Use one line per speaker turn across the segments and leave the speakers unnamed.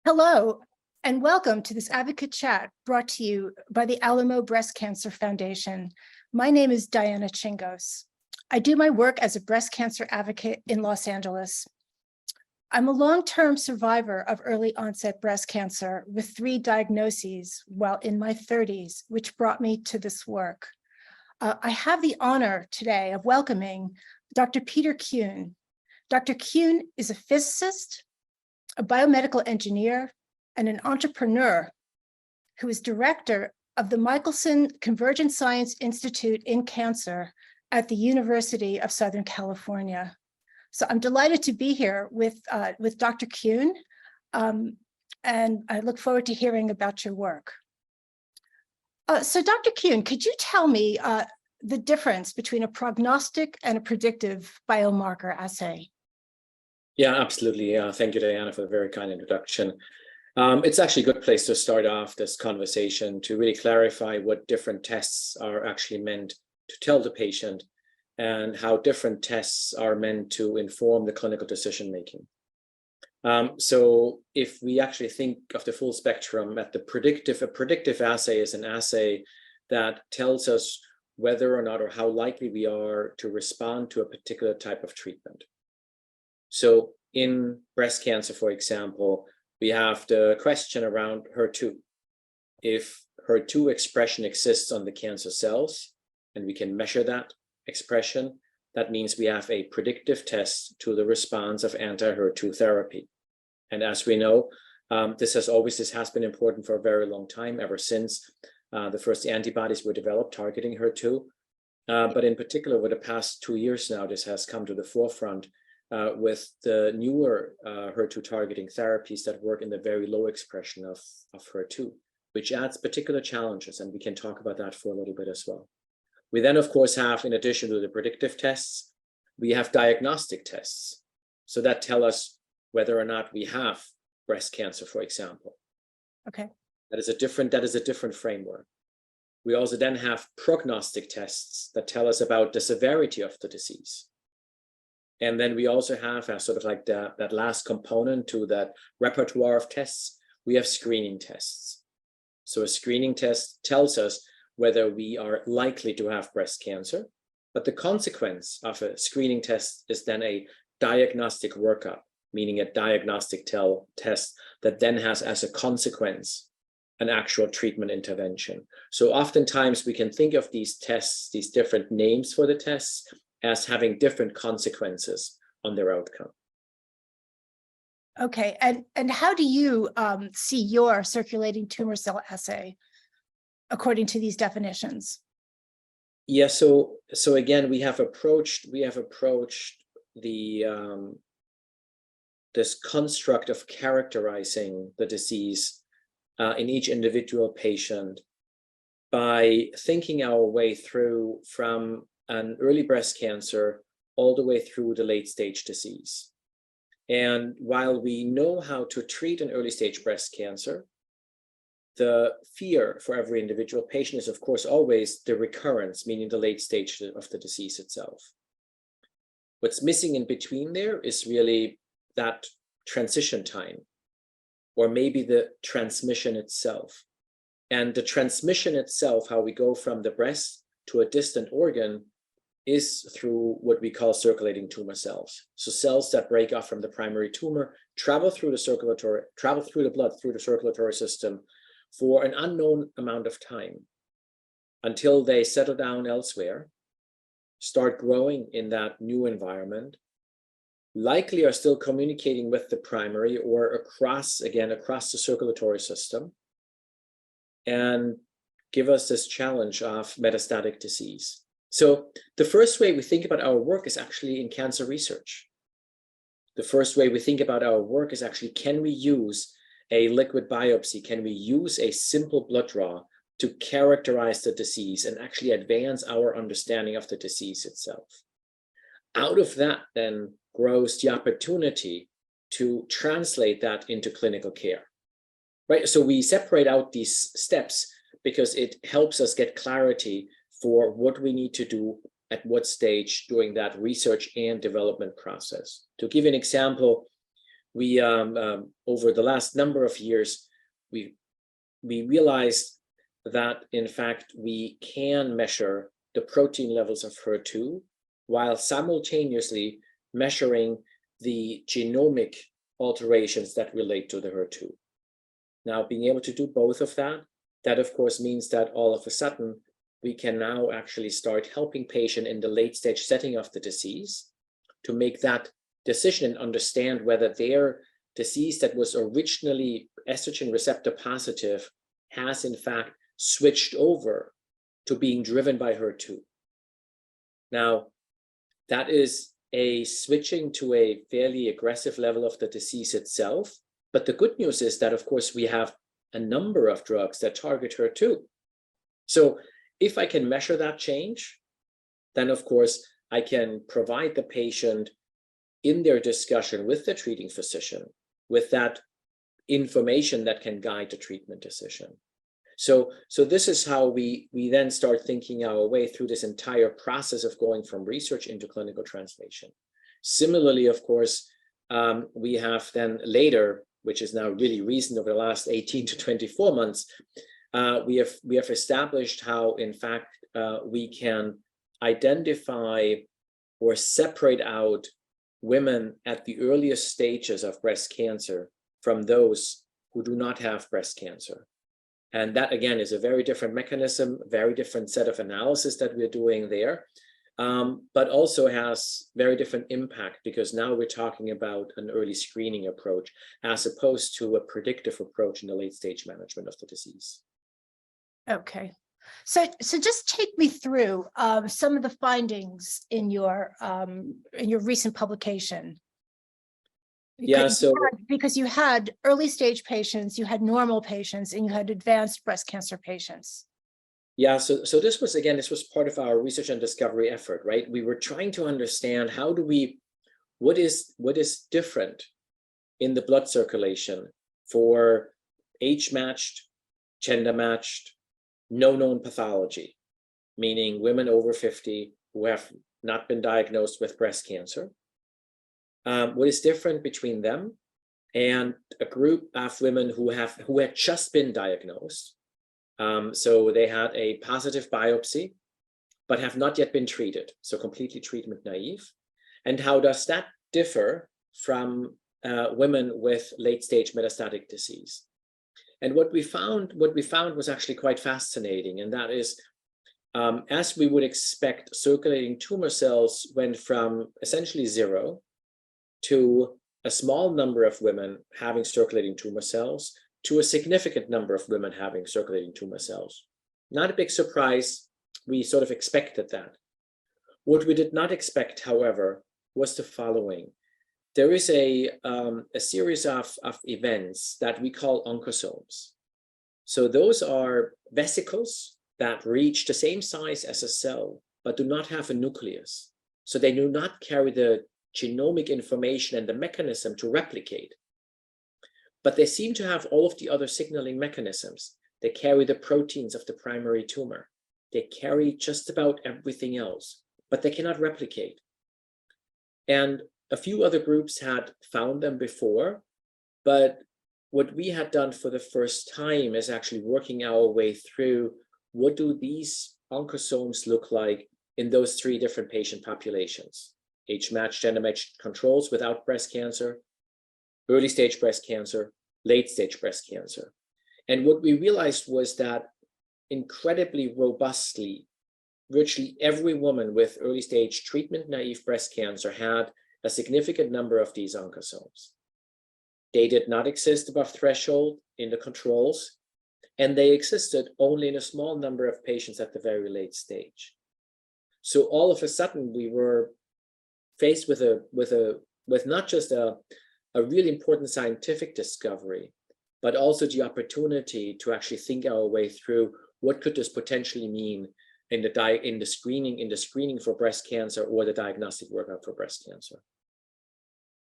Hello, and welcome to this Advocate Chat brought to you by the Alamo Breast Cancer Foundation. My name is Diana Chingos. I do my work as a breast cancer advocate in Los Angeles. I'm a long-term survivor of early onset breast cancer with 3 diagnoses while in my 30s, which brought me to this work. I have the honor today of welcoming Dr. Peter Kuhn. Dr. Kuhn is a physicist, a biomedical engineer, and an entrepreneur who is director of the Michelson Convergent Science Institute in Cancer at the University of Southern California. So I'm delighted to be here with Dr. Kuhn, and I look forward to hearing about your work. So Dr. Kuhn, could you tell me the difference between a prognostic and a predictive biomarker assay?
Yeah, absolutely. Thank you, Diana, for the very kind introduction. It's actually a good place to start off this conversation to really clarify what different tests are actually meant to tell the patient and how different tests are meant to inform the clinical decision making. So if we actually think of the full spectrum at a predictive assay is an assay that tells us whether or not or how likely we are to respond to a particular type of treatment. So in breast cancer, for example, we have the question around HER2. If HER2 expression exists on the cancer cells, and we can measure that expression, that means we have a predictive test to the response of anti-HER2 therapy. And as we know, this has been important for a very long time, ever since the first antibodies were developed targeting HER2. But in particular, over the past 2 years now, this has come to the forefront with the newer HER2 targeting therapies that work in the very low expression of HER2, which adds particular challenges, and we can talk about that for a little bit as well. We then, of course, have, in addition to the predictive tests, we have diagnostic tests. So that tell us whether or not we have breast cancer, for example.
Okay.
That is a different framework. We also then have prognostic tests that tell us about the severity of the disease. And then we also have as sort of like that last component to that repertoire of tests, we have screening tests. So a screening test tells us whether we are likely to have breast cancer, but the consequence of a screening test is then a diagnostic workup, meaning a diagnostic test that then has as a consequence an actual treatment intervention. So oftentimes we can think of these tests, these different names for the tests, as having different consequences on their outcome.
Okay, and how do you see your circulating tumor cell assay according to these definitions?
Yeah, so again, we have approached the this construct of characterizing the disease in each individual patient by thinking our way through from an early breast cancer all the way through the late stage disease. And while we know how to treat an early stage breast cancer, the fear for every individual patient is, of course, always the recurrence, meaning the late stage of the disease itself. What's missing in between there is really that transition time, or maybe the transmission itself. And the transmission itself, how we go from the breast to a distant organ, is through what we call circulating tumor cells. So cells that break off from the primary tumor, travel through the blood, through the circulatory system for an unknown amount of time until they settle down elsewhere, start growing in that new environment, likely are still communicating with the primary or across the circulatory system, and give us this challenge of metastatic disease. So the first way we think about our work is actually in cancer research. The first way we think about our work is actually, can we use a liquid biopsy? Can we use a simple blood draw to characterize the disease and actually advance our understanding of the disease itself? Out of that then grows the opportunity to translate that into clinical care, right? So we separate out these steps because it helps us get clarity for what we need to do at what stage during that research and development process. To give an example, we over the last number of years, we realized that in fact we can measure the protein levels of HER2 while simultaneously measuring the genomic alterations that relate to the HER2. Now, being able to do both of that, that of course means that all of a sudden we can now actually start helping patient in the late stage setting of the disease to make that decision and understand whether their disease that was originally estrogen receptor positive has in fact switched over to being driven by HER2. Now, that is a switching to a fairly aggressive level of the disease itself. But the good news is that, of course, we have a number of drugs that target HER2. So if I can measure that change, then of course, I can provide the patient in their discussion with the treating physician with that information that can guide the treatment decision. So this is how we then start thinking our way through this entire process of going from research into clinical translation. Similarly, of course, we have then later, which is now really recent over the last 18 to 24 months, we have established how, in fact, we can identify or separate out women at the earliest stages of breast cancer from those who do not have breast cancer. And that, again, is a very different mechanism, very different set of analysis that we're doing there, but also has very different impact because now we're talking about an early screening approach as opposed to a predictive approach in the late stage management of the disease.
Okay. So just take me through some of the findings in your recent publication. Because you had early stage patients, you had normal patients, and you had advanced breast cancer patients.
Yeah, so this was part of our research and discovery effort, right? We were trying to understand what is different in the blood circulation for age-matched, gender-matched, no known pathology, meaning women over 50 who have not been diagnosed with breast cancer. What is different between them and a group of women who had just been diagnosed. So they had a positive biopsy, but have not yet been treated, so completely treatment naive. And how does that differ from women with late stage metastatic disease? And what we found was actually quite fascinating, and that is, as we would expect, circulating tumor cells went from essentially zero to a small number of women having circulating tumor cells to a significant number of women having circulating tumor cells. Not a big surprise. We sort of expected that. What we did not expect, however, was the following. There is a series of events that we call oncosomes. So those are vesicles that reach the same size as a cell, but do not have a nucleus. So they do not carry the genomic information and the mechanism to replicate. But they seem to have all of the other signaling mechanisms. They carry the proteins of the primary tumor. They carry just about everything else, but they cannot replicate. And a few other groups had found them before, but what we had done for the first time is actually working our way through what do these oncosomes look like in those three different patient populations: age-matched, gender-matched controls without breast cancer, early stage breast cancer, late stage breast cancer. And what we realized was that incredibly robustly, virtually every woman with early stage treatment naive breast cancer had a significant number of these oncosomes. They did not exist above threshold in the controls, and they existed only in a small number of patients at the very late stage. So all of a sudden we were faced with not just a really important scientific discovery, but also the opportunity to actually think our way through what could this potentially mean in the screening for breast cancer or the diagnostic workup for breast cancer.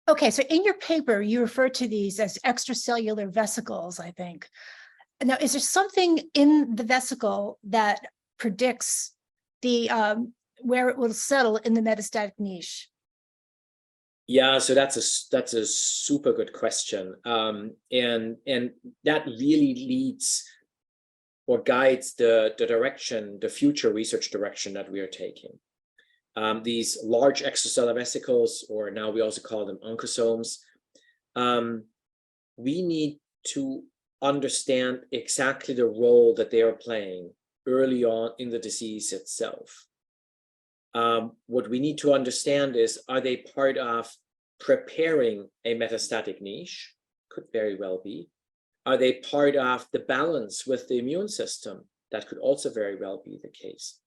Okay, so in your paper, you refer to these as extracellular vesicles, I think. Now, is there something in the vesicle that predicts the where it will settle in the metastatic niche?
Yeah, so that's a super good question, and that really leads or guides the direction, the future research direction that we are taking. These large extracellular vesicles, or now we also call them oncosomes, we need to understand exactly the role that they are playing early on in the disease itself. What we need to understand is, are they part of preparing a metastatic niche? Could very well be. Are they part of the balance with the immune system? That could also very well be the case,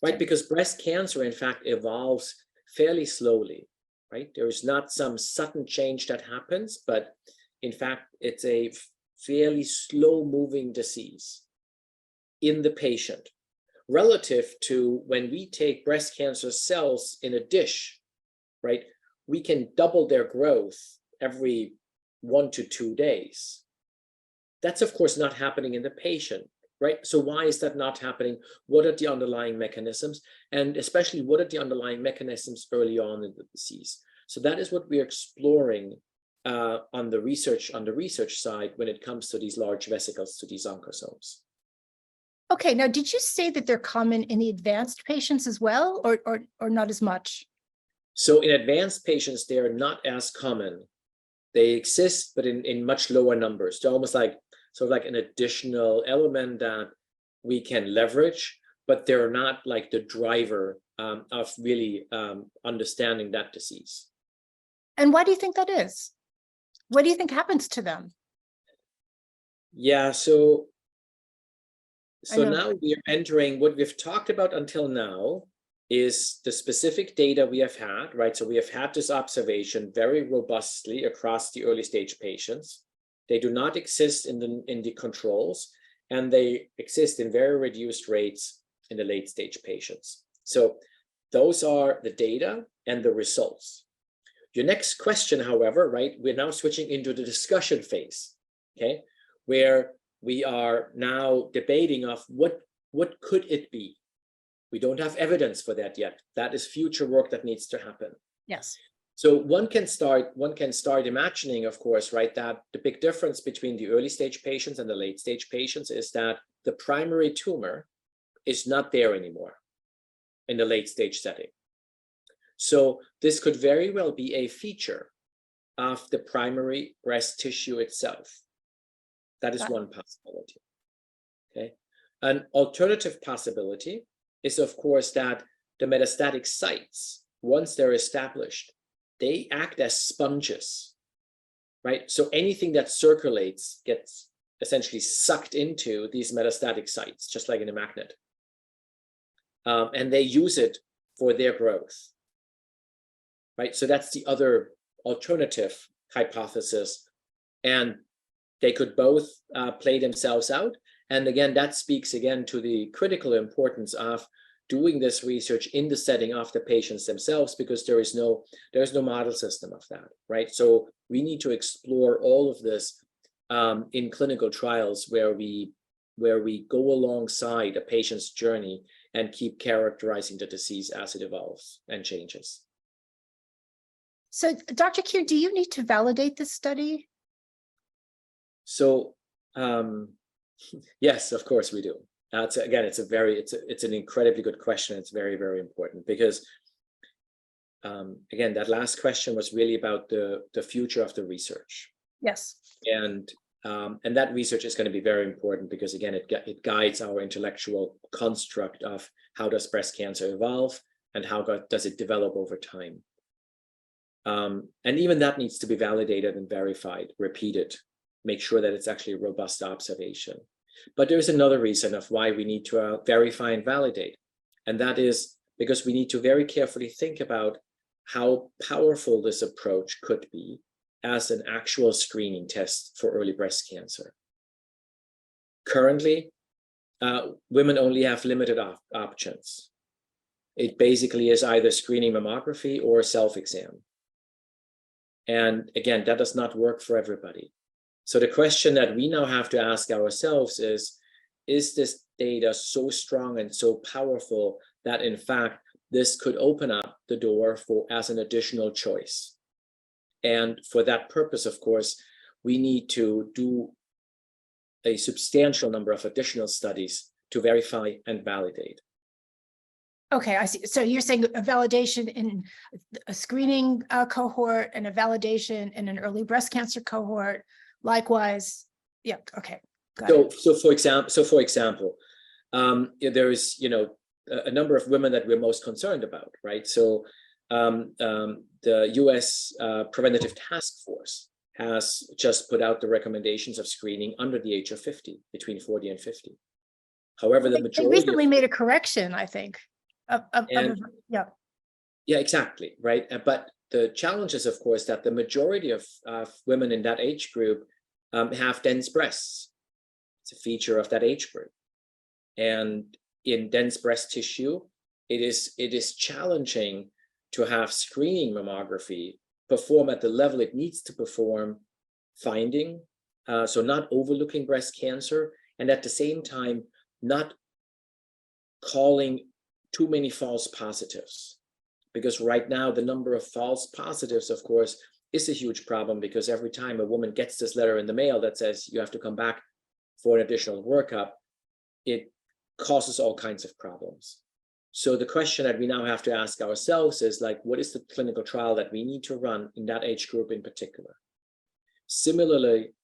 right? Because breast cancer, in fact, evolves fairly slowly, right? There is not some sudden change that happens, but in fact, it's a fairly slow-moving disease in the patient, relative to when we take breast cancer cells in a dish, right? We can double their growth every 1 to 2 days. That's, of course, not happening in the patient, right? So why is that not happening? What are the underlying mechanisms? And especially, what are the underlying mechanisms early on in the disease? So that is what we're exploring on the research side when it comes to these large vesicles, to these oncosomes.
Okay, now did you say that they're common in the advanced patients as well, or not as much?
So in advanced patients, they are not as common. They exist, but in much lower numbers. They're almost like sort of like an additional element that we can leverage, but they're not like the driver of really understanding that disease.
And why do you think that is? What do you think happens to them?
Yeah, so
I know.
now we are entering what we've talked about until now is the specific data we have had, right? So we have had this observation very robustly across the early stage patients. They do not exist in the controls, and they exist in very reduced rates in the late stage patients. So those are the data and the results. Your next question, however, right, we're now switching into the discussion phase, okay, where we are now debating of what could it be. We don't have evidence for that yet. That is future work that needs to happen.
Yes.
So one can start imagining, of course, right, that the big difference between the early stage patients and the late stage patients is that the primary tumor is not there anymore in the late stage setting. So this could very well be a feature of the primary breast tissue itself. That is one possibility. Okay. An alternative possibility is, of course, that the metastatic sites, once they're established, they act as sponges, right? So anything that circulates gets essentially sucked into these metastatic sites, just like in a magnet. And they use it for their growth, right? So that's the other alternative hypothesis. And they could both play themselves out. And again, that speaks again to the critical importance of doing this research in the setting of the patients themselves, because there's no model system of that, right? So we need to explore all of this in clinical trials where we go alongside a patient's journey and keep characterizing the disease as it evolves and changes.
So, Dr. Kuhn, do you need to validate this study?
So, yes, of course we do. It's an incredibly good question. It's very, very important because, again, that last question was really about the future of the research.
Yes.
And that research is going to be very important because, again, it guides our intellectual construct of how does breast cancer evolve and how does it develop over time. And even that needs to be validated and verified, repeated, make sure that it's actually a robust observation. But there's another reason of why we need to verify and validate. And that is because we need to very carefully think about how powerful this approach could be as an actual screening test for early breast cancer. Currently, women only have limited options. It basically is either screening mammography or self-exam. And again, that does not work for everybody. So the question that we now have to ask ourselves is this data so strong and so powerful that in fact, this could open up the door as an additional choice And for that purpose, of course, we need to do a substantial number of additional studies to verify and validate.
Okay, I see. So you're saying a validation in a screening cohort and a validation in an early breast cancer cohort. Likewise, yeah. Okay, got it.
So for example, there is a number of women that we're most concerned about, right? So the U.S. Preventative Task Force has just put out the recommendations of screening under the age of 50, between 40 and 50. However, the majority
they recently made a correction, I think. Yeah.
Yeah, exactly, right. But the challenge is, of course, that the majority of women in that age group have dense breasts. It's a feature of that age group, and in dense breast tissue, it is challenging to have screening mammography perform at the level it needs to perform, finding, so not overlooking breast cancer, and at the same time not calling too many false positives, because right now the number of false positives, of course, is a huge problem, because every time a woman gets this letter in the mail that says you have to come back for an additional workup, it causes all kinds of problems. So the question that we now have to ask ourselves is, like, what is the clinical trial that we need to run in that age group in particular? Similarly,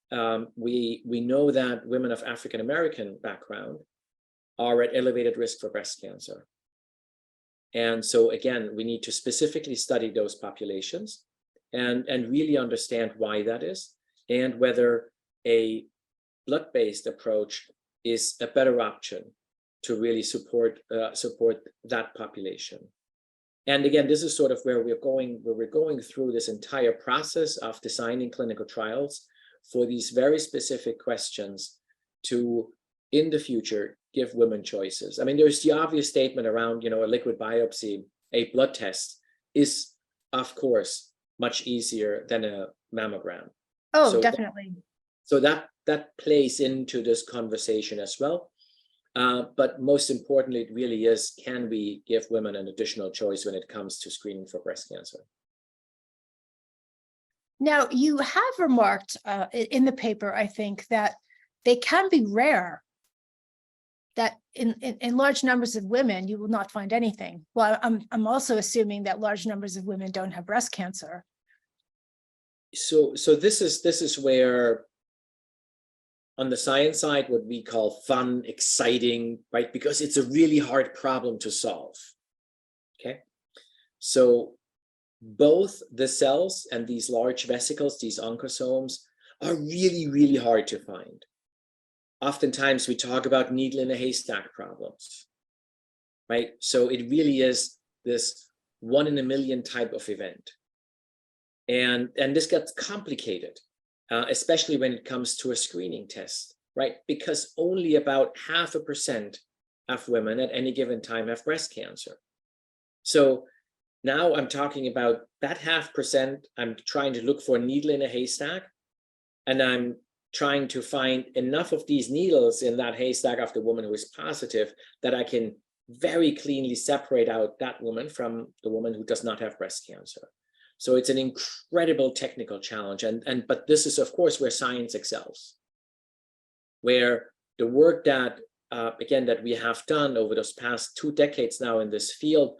we know that women of African American background are at elevated risk for breast cancer. And so again, we need to specifically study those populations and really understand why that is, and whether a blood-based approach is a better option to really support that population. And again, this is sort of where we're going through this entire process of designing clinical trials for these very specific questions to, in the future, give women choices. I mean, there's the obvious statement around, a liquid biopsy, a blood test is, of course, much easier than a mammogram.
Oh,
so
definitely.
That plays into this conversation as well. But most importantly, it really is, can we give women an additional choice when it comes to screening for breast cancer?
Now, you have remarked in the paper, I think, that they can be rare, that in large numbers of women, you will not find anything. Well, I'm also assuming that large numbers of women don't have breast cancer.
So this is where, on the science side, what we call fun, exciting, right? Because it's a really hard problem to solve. Okay. So both the cells and these large vesicles, these oncosomes, are really, really hard to find. Oftentimes we talk about needle in a haystack problems, right? So it really is this 1 in a million type of event. And this gets complicated, especially when it comes to a screening test, right? Because only about 0.5% of women at any given time have breast cancer. So now I'm talking about that 0.5%. I'm trying to look for a needle in a haystack, and I'm trying to find enough of these needles in that haystack of the woman who is positive that I can very cleanly separate out that woman from the woman who does not have breast cancer. So it's an incredible technical challenge. But this is, of course, where science excels, where the work that, again, that we have done over those past 2 decades now in this field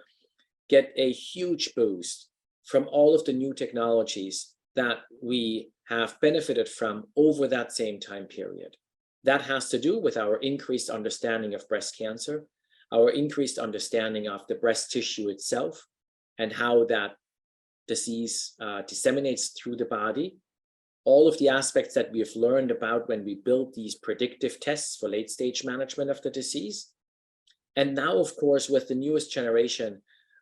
get a huge boost from all of the new technologies that we have benefited from over that same time period. That has to do with our increased understanding of breast cancer, our increased understanding of the breast tissue itself, and how that disease disseminates through the body, all of the aspects that we have learned about when we build these predictive tests for late-stage management of the disease. And now, of course, with the newest generation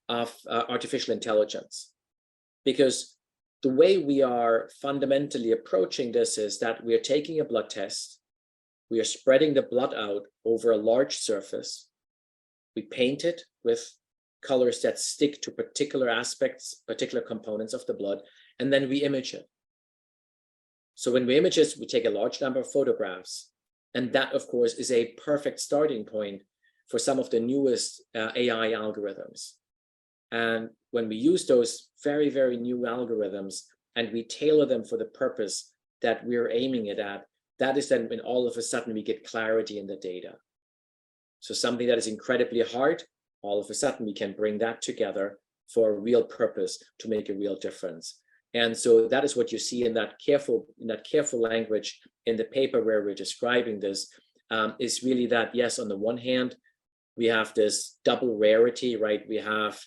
of artificial intelligence, because the way we are fundamentally approaching this is that we are taking a blood test, we are spreading the blood out over a large surface, we paint it with colors that stick to particular aspects, particular components of the blood, and then we image it. So when we image it, we take a large number of photographs, and that, of course, is a perfect starting point for some of the newest AI algorithms. And when we use those very, very new algorithms, and we tailor them for the purpose that we're aiming it at, that is then when all of a sudden we get clarity in the data. So something that is incredibly hard, all of a sudden we can bring that together for a real purpose to make a real difference. And so that is what you see in that careful language in the paper where we're describing this, is really that, yes, on the one hand, we have this double rarity, right? We have,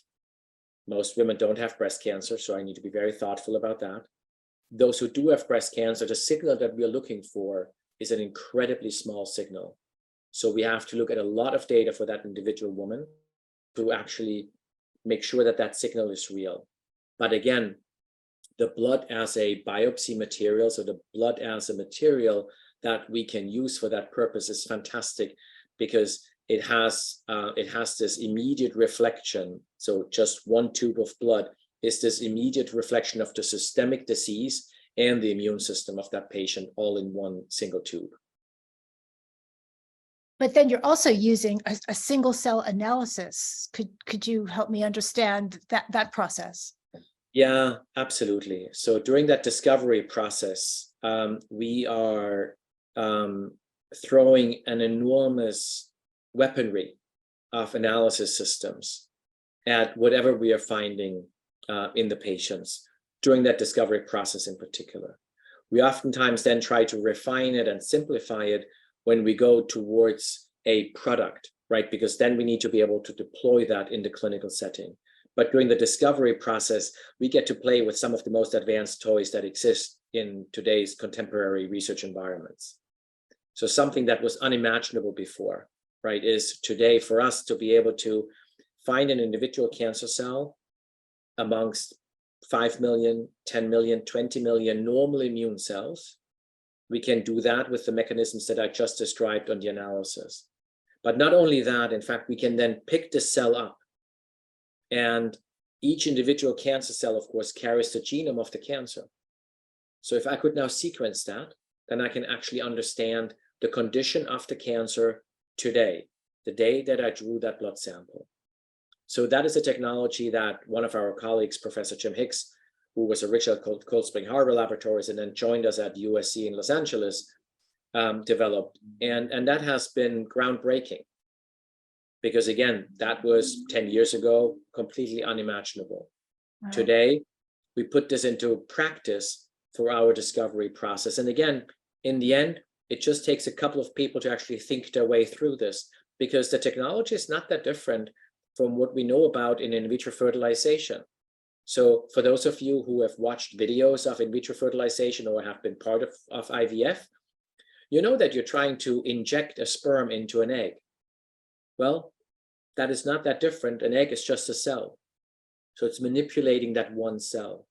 most women don't have breast cancer, so I need to be very thoughtful about that. Those who do have breast cancer, the signal that we're looking for is an incredibly small signal. So we have to look at a lot of data for that individual woman to actually make sure that that signal is real. But again, the blood as a biopsy material, so the blood as a material that we can use for that purpose is fantastic, because it has this immediate reflection. So just one tube of blood is this immediate reflection of the systemic disease and the immune system of that patient all in one single tube.
But then you're also using a single cell analysis. Could you help me understand that process?
Yeah, absolutely. So during that discovery process, we are throwing an enormous weaponry of analysis systems at whatever we are finding in the patients during that discovery process in particular. We oftentimes then try to refine it and simplify it when we go towards a product, right? Because then we need to be able to deploy that in the clinical setting. But during the discovery process, we get to play with some of the most advanced toys that exist in today's contemporary research environments. So something that was unimaginable before, right, is today for us to be able to find an individual cancer cell amongst 5 million, 10 million, 20 million normal immune cells. We can do that with the mechanisms that I just described on the analysis. But not only that, in fact, we can then pick the cell up. And each individual cancer cell, of course, carries the genome of the cancer. So if I could now sequence that, then I can actually understand the condition of the cancer today, the day that I drew that blood sample. So that is a technology that one of our colleagues, Professor Jim Hicks, who was originally called Cold Spring Harbor Laboratories and then joined us at USC in Los Angeles, developed. And that has been groundbreaking. Because again, that was 10 years ago, completely unimaginable. Wow. Today, we put this into practice for our discovery process. And again, in the end, it just takes a couple of people to actually think their way through this, because the technology is not that different from what we know about in vitro fertilization. So for those of you who have watched videos of in vitro fertilization or have been part of IVF, you know that you're trying to inject a sperm into an egg. Well, that is not that different. An egg is just a cell. So it's manipulating that one cell.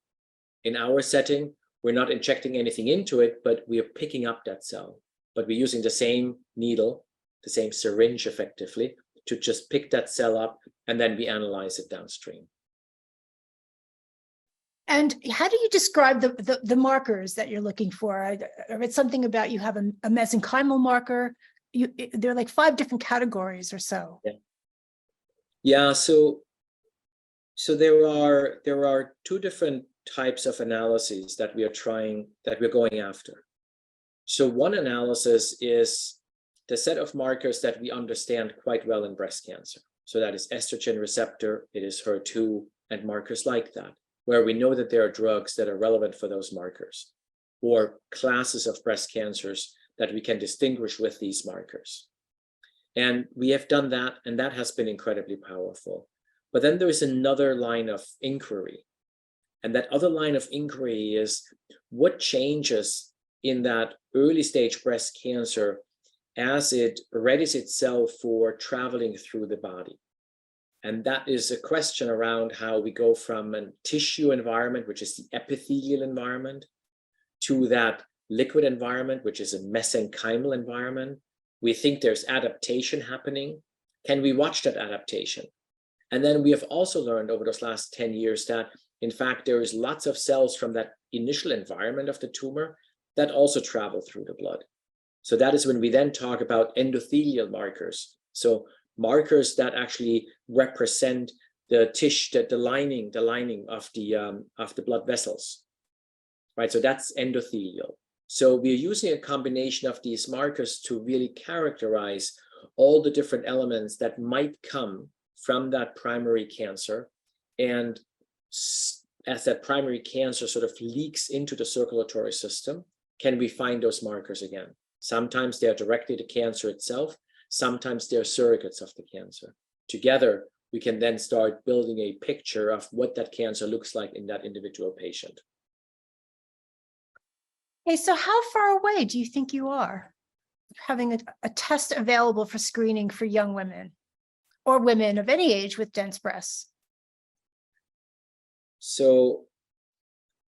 In our setting, we're not injecting anything into it, but we are picking up that cell. But we're using the same needle, the same syringe effectively, to just pick that cell up, and then we analyze it downstream.
And how do you describe the markers that you're looking for? I read something about you have a mesenchymal marker. There are like 5 different categories or so.
Yeah, so there are 2 different types of analyses that we're going after. So one analysis is the set of markers that we understand quite well in breast cancer. So that is estrogen receptor, it is HER2, and markers like that, where we know that there are drugs that are relevant for those markers, or classes of breast cancers that we can distinguish with these markers. And we have done that, and that has been incredibly powerful. But then there is another line of inquiry. And that other line of inquiry is what changes in that early stage breast cancer as it readies itself for traveling through the body. And that is a question around how we go from a tissue environment, which is the epithelial environment, to that liquid environment, which is a mesenchymal environment. We think there's adaptation happening. Can we watch that adaptation? And then we have also learned over those last 10 years that, in fact, there is lots of cells from that initial environment of the tumor that also travel through the blood. So that is when we then talk about endothelial markers. So markers that actually represent the tissue, the lining of the blood vessels. right? So that's endothelial. So we're using a combination of these markers to really characterize all the different elements that might come from that primary cancer. And as that primary cancer sort of leaks into the circulatory system, can we find those markers again? Sometimes they're directly the cancer itself. Sometimes they're surrogates of the cancer. Together, we can then start building a picture of what that cancer looks like in that individual patient.
Hey, so how far away do you think you are having a test available for screening for young women or women of any age with dense breasts?
So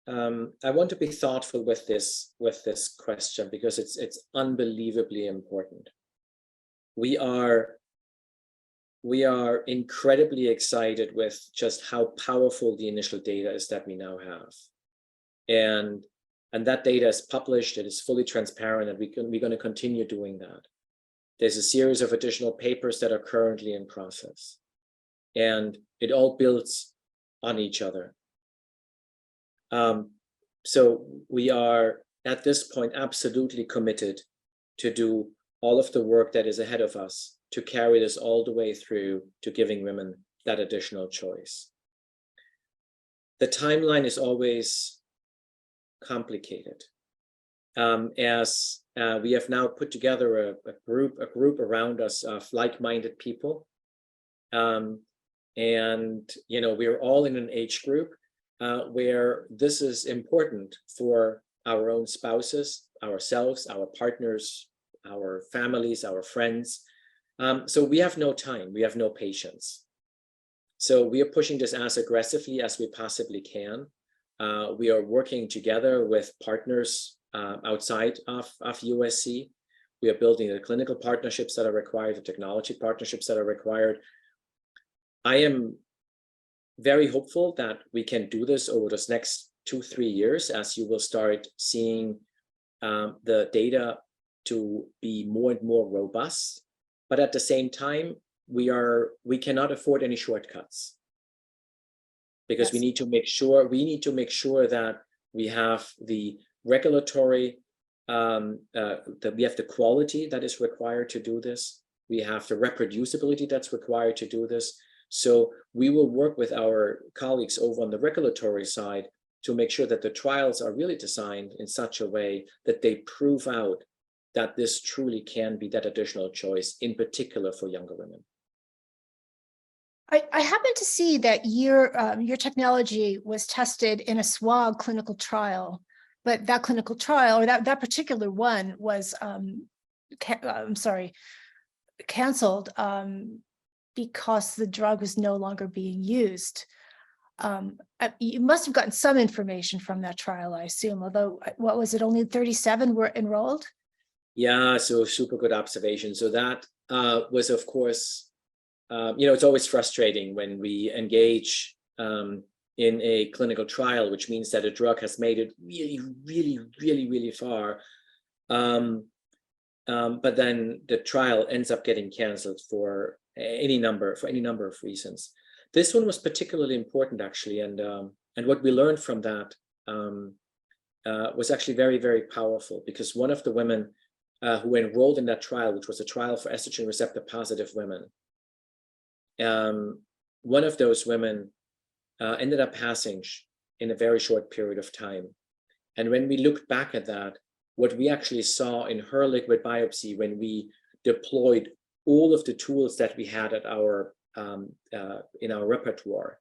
I want to be thoughtful with this question because it's unbelievably important. We are incredibly excited with just how powerful the initial data is that we now have, and that data is published. It is fully transparent, and we're going to continue doing that. There's a series of additional papers that are currently in process, and it all builds on each other. So we are at this point absolutely committed to do all of the work that is ahead of us to carry this all the way through to giving women that additional choice. The timeline is always complicated. As we have now put together a group around us of like-minded people, and we're all in an age group where this is important for our own spouses, ourselves, our partners, our families, our friends. So we have no time, we have no patience. So we are pushing this as aggressively as we possibly can. We are working together with partners outside of USC. We are building the clinical partnerships that are required, the technology partnerships that are required. I am very hopeful that we can do this over this next 2-3 years, as you will start seeing the data to be more and more robust. But at the same time, we cannot afford any shortcuts, because we need to make sure that we have the regulatory, that we have the quality that is required to do this. We have the reproducibility that's required to do this. So we will work with our colleagues over on the regulatory side to make sure that the trials are really designed in such a way that they prove out that this truly can be that additional choice, in particular for younger women.
I happen to see that your technology was tested in a SWOG clinical trial, but that clinical trial, or that particular one, was canceled because the drug was no longer being used. You must have gotten some information from that trial, I assume, although, what was it, only 37 were enrolled?
Yeah, so super good observation. So that was, of course, it's always frustrating when we engage in a clinical trial, which means that a drug has made it really, really, really, really far. But then the trial ends up getting canceled for any number of reasons. This one was particularly important, actually, and what we learned from that was actually very, very powerful, because one of the women who enrolled in that trial, which was a trial for estrogen receptor positive women, one of those women ended up passing in a very short period of time. And when we looked back at that, what we actually saw in her liquid biopsy, when we deployed all of the tools that we had at our in our repertoire,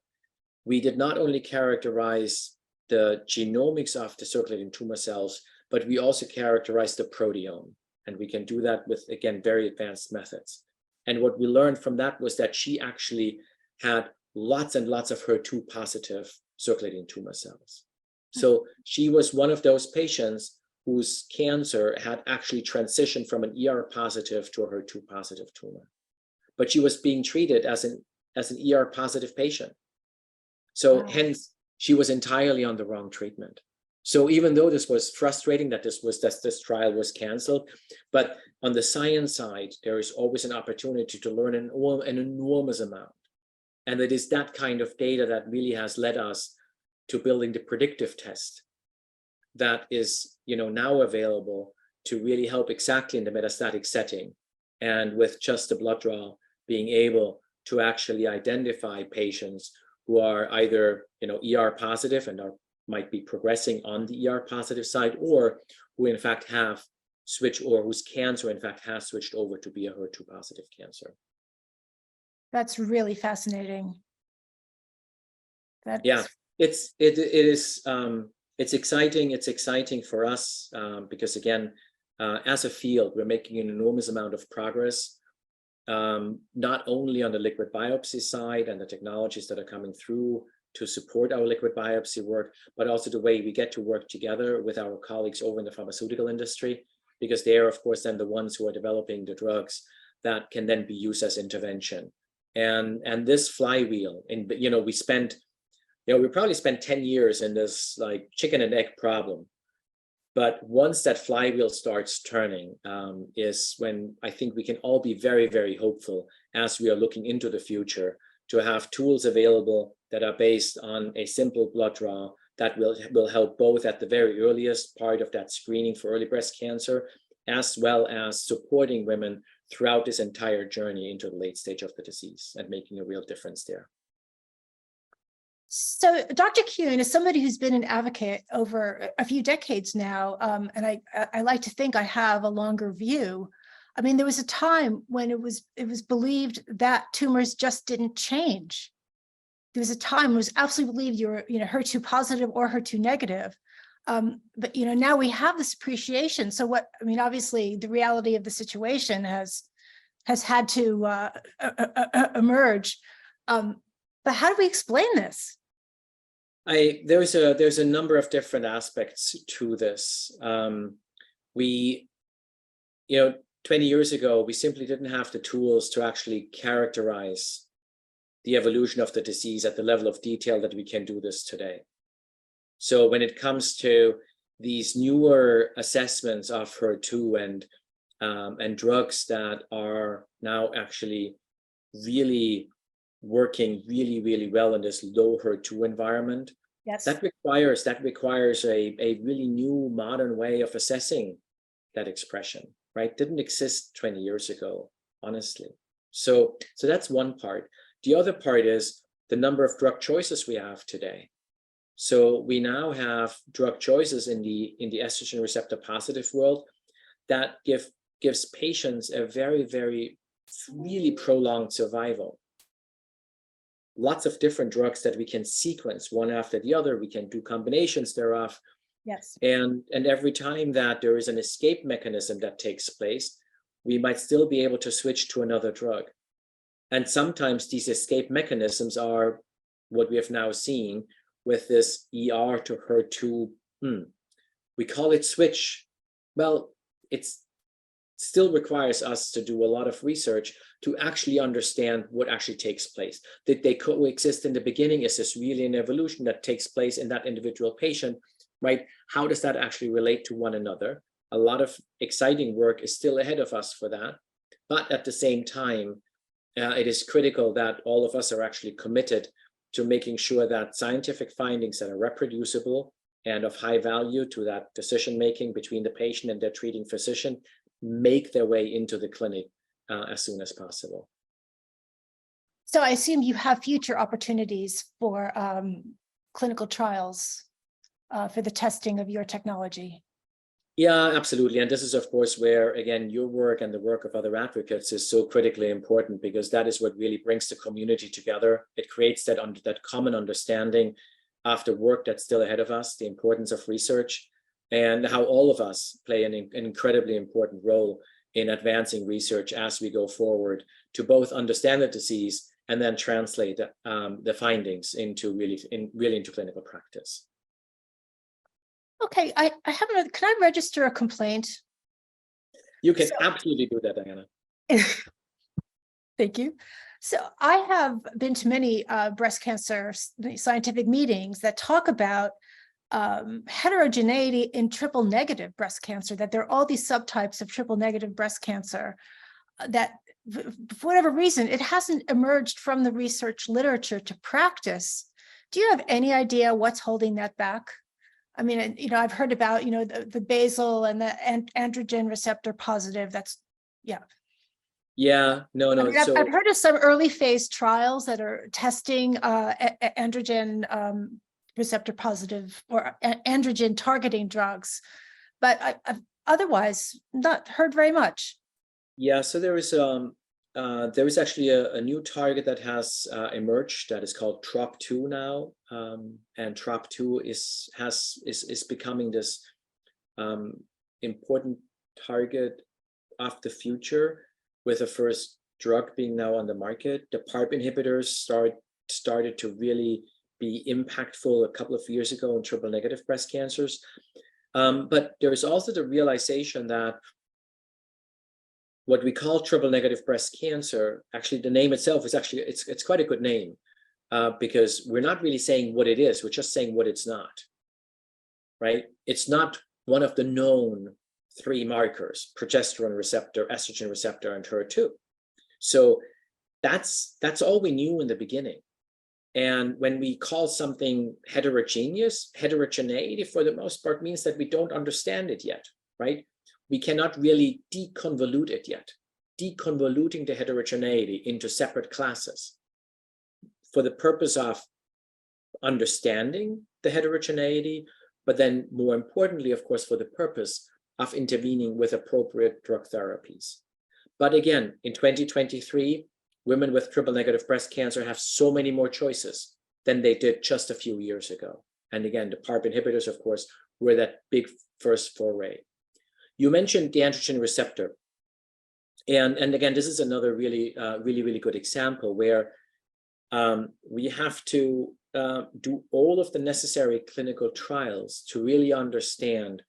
we did not only characterize the genomics of the circulating tumor cells, but we also characterized the proteome. And we can do that with, again, very advanced methods. And what we learned from that was that she actually had lots and lots of HER2 positive circulating tumor cells. So she was one of those patients whose cancer had actually transitioned from an ER positive to a HER2 positive tumor. But she was being treated as an ER positive patient. So hence, she was entirely on the wrong treatment. So even though this was frustrating that this trial was canceled, but on the science side, there is always an opportunity to learn an enormous amount. And it is that kind of data that really has led us to building the predictive test that is, now available to really help exactly in the metastatic setting. And with just a blood draw, being able to actually identify patients who are either, ER positive and might be progressing on the ER positive side, or who in fact have switched, or whose cancer in fact has switched over to be a HER2 positive cancer.
That's really fascinating.
Yeah, it is it's exciting. It's exciting for us because again, as a field, we're making an enormous amount of progress, not only on the liquid biopsy side and the technologies that are coming through to support our liquid biopsy work, but also the way we get to work together with our colleagues over in the pharmaceutical industry, because they are, of course, then the ones who are developing the drugs that can then be used as intervention. And this flywheel, and we probably spent 10 years in this like chicken and egg problem. But once that flywheel starts turning, is when I think we can all be very, very hopeful as we are looking into the future to have tools available that are based on a simple blood draw that will help both at the very earliest part of that screening for early breast cancer, as well as supporting women throughout this entire journey into the late stage of the disease and making a real difference there.
So Dr. Kuhn is somebody who's been an advocate over a few decades now, and I like to think I have a longer view. I mean, there was a time when it was believed that tumors just didn't change. There was a time it was absolutely believed you were, HER2 positive or HER2 negative. But now we have this appreciation. So obviously the reality of the situation has had to emerge. But how do we explain this?
There's a number of different aspects to this. 20 years ago, we simply didn't have the tools to actually characterize the evolution of the disease at the level of detail that we can do this today. So when it comes to these newer assessments of HER2 and drugs that are now actually really working really, really well in this low HER2 environment,
yes,
that requires a really new modern way of assessing that expression, right? Didn't exist 20 years ago, honestly. So that's one part. The other part is the number of drug choices we have today. So we now have drug choices in the estrogen receptor positive world that gives patients a very, very really prolonged survival. Lots of different drugs that we can sequence one after the other. We can do combinations thereof.
yes.
And every time that there is an escape mechanism that takes place, we might still be able to switch to another drug. And sometimes these escape mechanisms are what we have now seen with this ER to HER2. We call it switch. Well, it still requires us to do a lot of research to actually understand what actually takes place. Did they coexist in the beginning? Is this really an evolution that takes place in that individual patient, right? How does that actually relate to one another? A lot of exciting work is still ahead of us for that. But at the same time, it is critical that all of us are actually committed to making sure that scientific findings that are reproducible and of high value to that decision-making between the patient and their treating physician make their way into the clinic as soon as possible.
So I assume you have future opportunities for clinical trials for the testing of your technology.
Yeah, absolutely. And this is, of course, where, again, your work and the work of other advocates is so critically important, because that is what really brings the community together. It creates that common understanding of the work that's still ahead of us, the importance of research, and how all of us play an incredibly important role in advancing research as we go forward to both understand the disease and then translate the findings into into clinical practice.
Okay, I have another. Can I register a complaint?
You can absolutely do that, Diana.
Thank you. So I have been to many breast cancer scientific meetings that talk about heterogeneity in triple negative breast cancer, that there are all these subtypes of triple negative breast cancer that for whatever reason, it hasn't emerged from the research literature to practice. Do you have any idea what's holding that back? I mean, I've heard about, the basal and the androgen receptor positive. That's, yeah.
Yeah, no.
I mean, I've heard of some early phase trials that are testing androgen receptor positive or androgen targeting drugs, but I've otherwise not heard very much.
Yeah, so there is actually a new target that has emerged that is called TROP2 now, and TROP2 is becoming this important target of the future, with the first drug being now on the market. The PARP inhibitors started to really be impactful a couple of years ago in triple negative breast cancers, but there is also the realization that what we call triple negative breast cancer, actually the name itself is actually, it's quite a good name, because we're not really saying what it is, we're just saying what it's not, right? It's not one of the known three markers: progesterone receptor, estrogen receptor, and HER2. So that's all we knew in the beginning. And when we call something heterogeneous, heterogeneity for the most part means that we don't understand it yet, right? We cannot really deconvolute it yet. Deconvoluting the heterogeneity into separate classes for the purpose of understanding the heterogeneity, but then more importantly, of course, for the purpose of intervening with appropriate drug therapies. But again, in 2023, women with triple negative breast cancer have so many more choices than they did just a few years ago. And again, the PARP inhibitors, of course, were that big first foray. You mentioned the androgen receptor. And again, this is another really good example where we have to do all of the necessary clinical trials to really understand,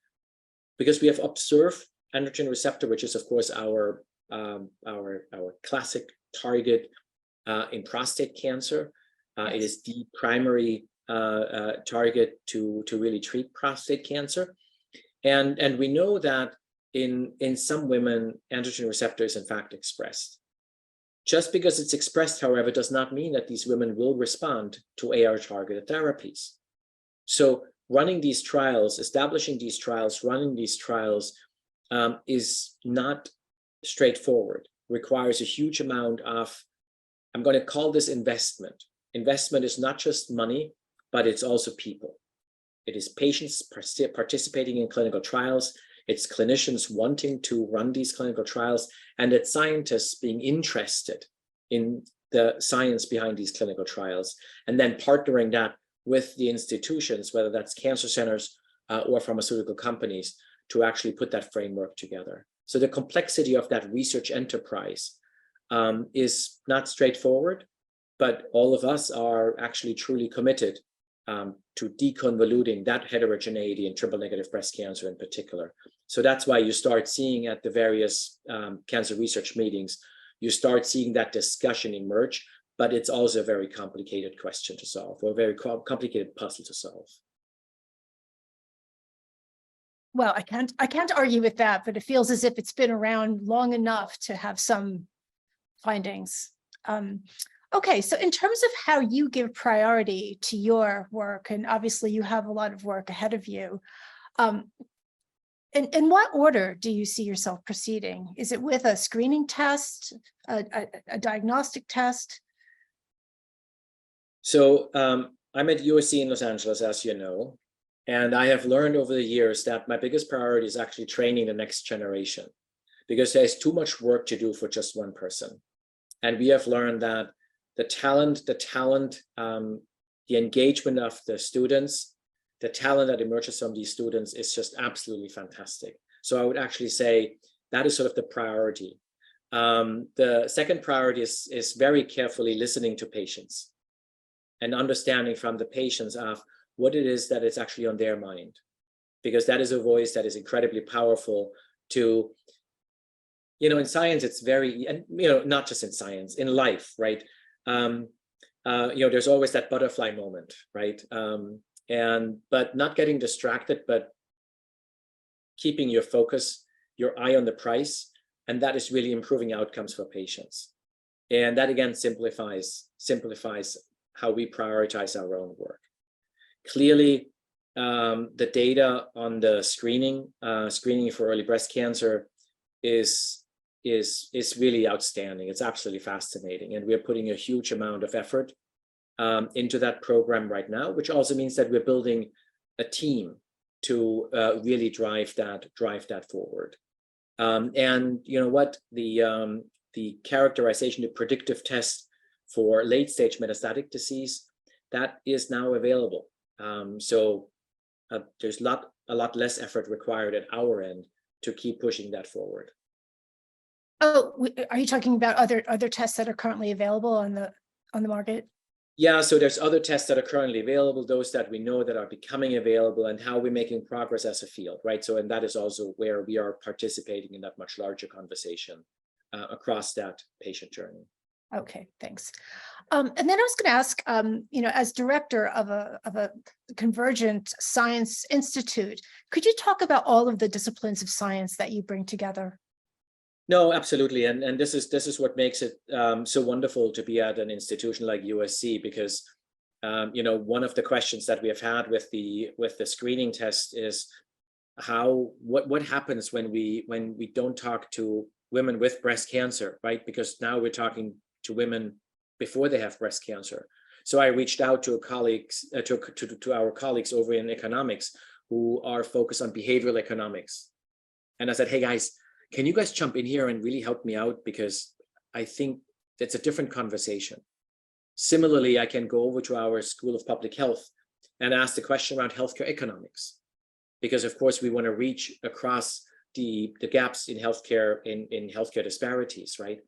because we have observed androgen receptor, which is of course our classic target in prostate cancer. It is the primary target to really treat prostate cancer, and we know that in some women androgen receptor is in fact expressed. Just because it's expressed, however, does not mean that these women will respond to AR targeted therapies. So running these trials, establishing these trials, running these trials is not straightforward, requires a huge amount of, I'm going to call this investment. Investment is not just money, but it's also people. It is patients participating in clinical trials, it's clinicians wanting to run these clinical trials, and it's scientists being interested in the science behind these clinical trials, and then partnering that with the institutions, whether that's cancer centers or pharmaceutical companies, to actually put that framework together. So the complexity of that research enterprise is not straightforward, but all of us are actually truly committed to deconvoluting that heterogeneity in triple negative breast cancer in particular. So that's why you start seeing at the various cancer research meetings, you start seeing that discussion emerge, but it's also a very complicated question to solve, or a very complicated puzzle to solve.
Well, I can't argue with that, but it feels as if it's been around long enough to have some findings. Okay, so in terms of how you give priority to your work, and obviously you have a lot of work ahead of you, in what order do you see yourself proceeding? Is it with a screening test, a diagnostic test?
So I'm at USC in Los Angeles, as you know, and I have learned over the years that my biggest priority is actually training the next generation, because there's too much work to do for just one person. And we have learned that the talent, the engagement of the students, the talent that emerges from these students is just absolutely fantastic. So I would actually say that is sort of the priority. The second priority is very carefully listening to patients and understanding from the patients of what it is that is actually on their mind, because that is a voice that is incredibly powerful to, in science, it's very, and not just in science, in life, right? There's always that butterfly moment, right? But not getting distracted, but keeping your focus, your eye on the prize, and that is really improving outcomes for patients. And that again simplifies how we prioritize our own work. Clearly, the data on the screening for early breast cancer is really outstanding. It's absolutely fascinating, and we're putting a huge amount of effort into that program right now, which also means that we're building a team to really drive that forward. And you know what, the characterization, the predictive test for late stage metastatic disease, that is now available. So there's a lot less effort required at our end to keep pushing that forward.
Oh, are you talking about other tests that are currently available on the market?
Yeah, so there's other tests that are currently available, those that we know that are becoming available, and how we're making progress as a field, right? So, and that is also where we are participating in that much larger conversation across that patient journey.
Okay, thanks. And then I was going to ask, you know, as director of a convergent science institute, could you talk about all of the disciplines of science that you bring together?
No, absolutely, and this is what makes it so wonderful to be at an institution like USC, because you know, one of the questions that we have had with the screening test is what happens when we don't talk to women with breast cancer, right? Because now we're talking to women before they have breast cancer. So I reached out to our colleagues over in economics who are focused on behavioral economics, and I said, hey guys, can you guys jump in here and really help me out? Because I think that's a different conversation. Similarly, I can go over to our School of Public Health and ask the question around healthcare economics, because of course we want to reach across the gaps in healthcare, in healthcare disparities, right?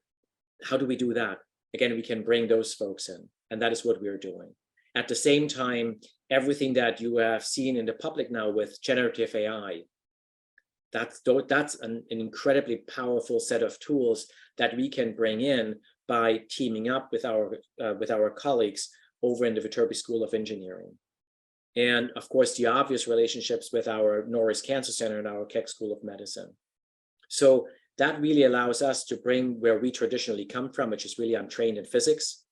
How do we do that? Again, we can bring those folks in, and that is what we're doing. At the same time, everything that you have seen in the public now with generative AI, that's an incredibly powerful set of tools that we can bring in by teaming up with our colleagues over in the Viterbi School of Engineering. And of course, the obvious relationships with our Norris Cancer Center and our Keck School of Medicine. So that really allows us to bring where we traditionally come from, which is really, I'm trained in physics.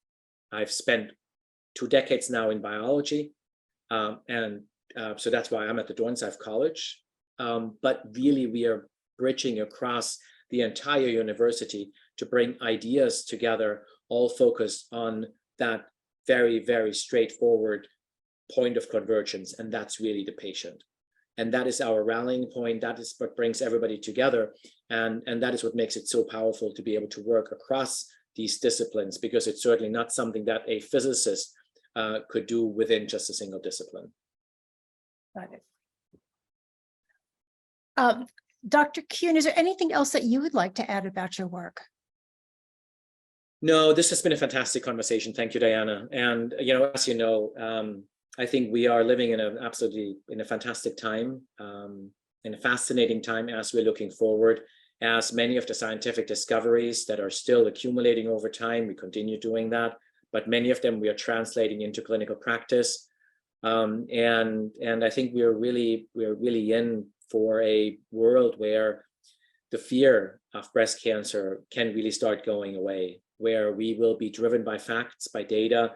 I've spent 2 decades now in biology. So that's why I'm at the Dornsife College. But really, we are bridging across the entire university to bring ideas together, all focused on that very, very straightforward point of convergence, and that's really the patient. And that is our rallying point. That is what brings everybody together, and that is what makes it so powerful to be able to work across these disciplines, because it's certainly not something that a physicist could do within just a single discipline.
Got it. Dr. Kuhn, is there anything else that you would like to add about your work?
No, this has been a fantastic conversation. Thank you, Diana. And you know, as you know, I think we are living in a fantastic time, in a fascinating time as we're looking forward. As many of the scientific discoveries that are still accumulating over time, we continue doing that, but many of them we are translating into clinical practice. And I think we're really in for a world where the fear of breast cancer can really start going away, where we will be driven by facts, by data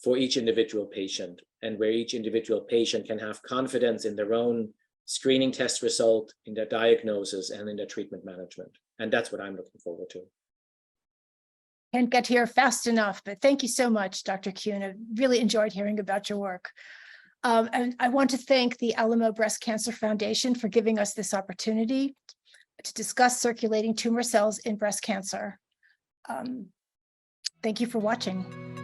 for each individual patient, and where each individual patient can have confidence in their own screening test result, in their diagnosis, and in their treatment management. And that's what I'm looking forward to.
Can't get here fast enough, but thank you so much, Dr. Kuhn. I really enjoyed hearing about your work. And I want to thank the Alamo Breast Cancer Foundation for giving us this opportunity to discuss circulating tumor cells in breast cancer. Thank you for watching.